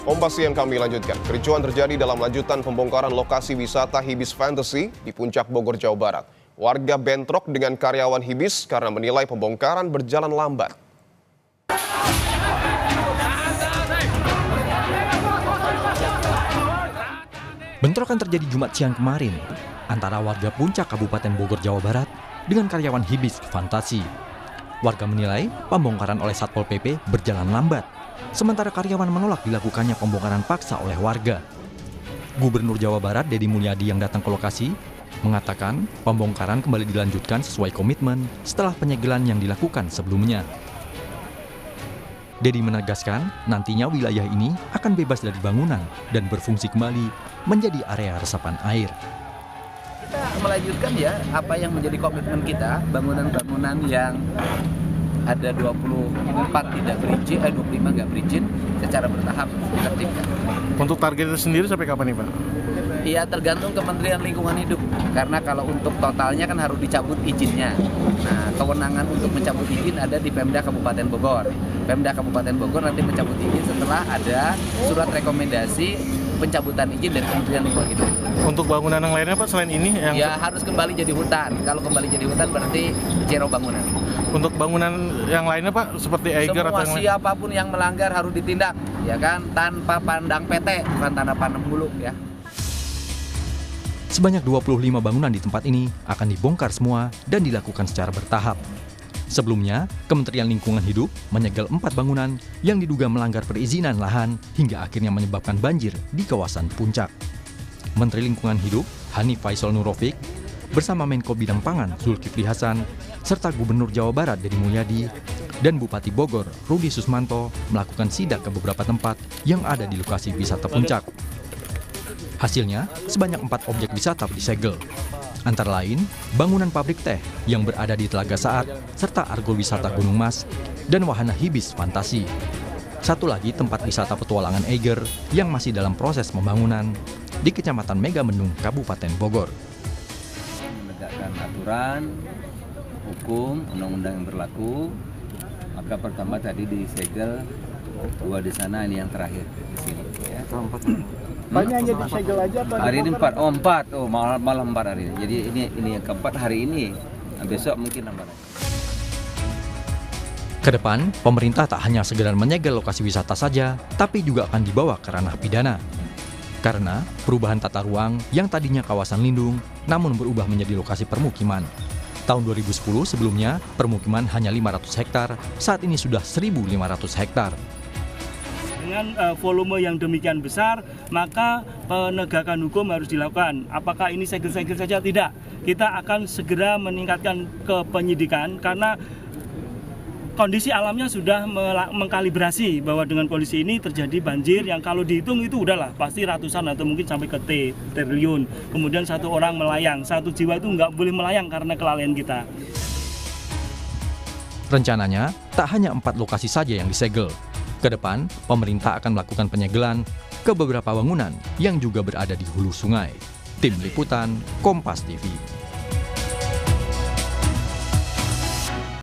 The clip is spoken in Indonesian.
Kompas Siang kami lanjutkan. Kericuan terjadi dalam lanjutan pembongkaran lokasi wisata Hibis Fantasy di Puncak Bogor, Jawa Barat. Warga bentrok dengan karyawan Hibis karena menilai pembongkaran berjalan lambat. Bentrokan terjadi Jumat siang kemarin antara warga Puncak Kabupaten Bogor, Jawa Barat dengan karyawan Hibis Fantasy. Warga menilai pembongkaran oleh Satpol PP berjalan lambat, sementara karyawan menolak dilakukannya pembongkaran paksa oleh warga. Gubernur Jawa Barat Deddy Mulyadi yang datang ke lokasi mengatakan pembongkaran kembali dilanjutkan sesuai komitmen setelah penyegelan yang dilakukan sebelumnya. Deddy menegaskan nantinya wilayah ini akan bebas dari bangunan dan berfungsi kembali menjadi area resapan air. Kita melanjutkan ya apa yang menjadi komitmen kita, bangunan-bangunan yang ada 24 tidak berizin, 25 nggak berizin, secara bertahap ditertibkan. Untuk target itu sendiri sampai kapan nih Pak? Iya, tergantung Kementerian Lingkungan Hidup, karena kalau untuk totalnya kan harus dicabut izinnya. Nah, kewenangan untuk mencabut izin ada di Pemda Kabupaten Bogor. Pemda Kabupaten Bogor nanti mencabut izin setelah ada surat rekomendasi pencabutan izin dari Kementerian Lingkungan Hidup. Untuk bangunan yang lainnya Pak selain ini? Ya harus kembali jadi hutan. Kalau kembali jadi hutan berarti zero bangunan. Untuk bangunan yang lainnya Pak seperti Eiger atau yang lain? Siapapun yang melanggar harus ditindak, ya kan, tanpa pandang PT, bukan tanpa pandang bulu ya. Sebanyak 25 bangunan di tempat ini akan dibongkar semua dan dilakukan secara bertahap. Sebelumnya, Kementerian Lingkungan Hidup menyegel 4 bangunan yang diduga melanggar perizinan lahan hingga akhirnya menyebabkan banjir di kawasan Puncak. Menteri Lingkungan Hidup, Hanif Faisal Nurofik, bersama Menko Bidang Pangan, Zulkifli Hasan, serta Gubernur Jawa Barat Deddy Mulyadi, dan Bupati Bogor, Rudi Susmanto, melakukan sidak ke beberapa tempat yang ada di lokasi wisata Puncak. Hasilnya, sebanyak 4 objek wisata disegel. Antara lain, bangunan pabrik teh yang berada di Telaga Saat, serta Argo Wisata Gunung Mas, dan wahana Hibis Fantasy. Satu lagi tempat wisata petualangan Eiger yang masih dalam proses pembangunan di Kecamatan Megamendung, Kabupaten Bogor. Menegakkan aturan, hukum, undang-undang yang berlaku, maka pertama tadi disegel 2 di sana, ini yang terakhir di sini. Ya. Banyak hanya disegel aja atau hari ini 4, malam 4 hari ini. Jadi ini yang keempat hari ini, besok mungkin nambah lagi. Kedepan, pemerintah tak hanya segera menyegel lokasi wisata saja, tapi juga akan dibawa ke ranah pidana. Karena perubahan tata ruang yang tadinya kawasan lindung, namun berubah menjadi lokasi permukiman. Tahun 2010 sebelumnya, permukiman hanya 500 hektar, saat ini sudah 1.500 hektar. Dengan volume yang demikian besar, maka penegakan hukum harus dilakukan. Apakah ini segel-segel saja? Tidak. Kita akan segera meningkatkan ke penyidikan karena kondisi alamnya sudah mengkalibrasi bahwa dengan kondisi ini terjadi banjir yang kalau dihitung itu udahlah pasti ratusan atau mungkin sampai ke triliun. Kemudian 1 orang melayang, 1 jiwa itu nggak boleh melayang karena kelalaian kita. Rencananya, tak hanya 4 lokasi saja yang disegel. Kedepan, pemerintah akan melakukan penyegelan ke beberapa bangunan yang juga berada di hulu sungai. Tim Liputan, Kompas TV.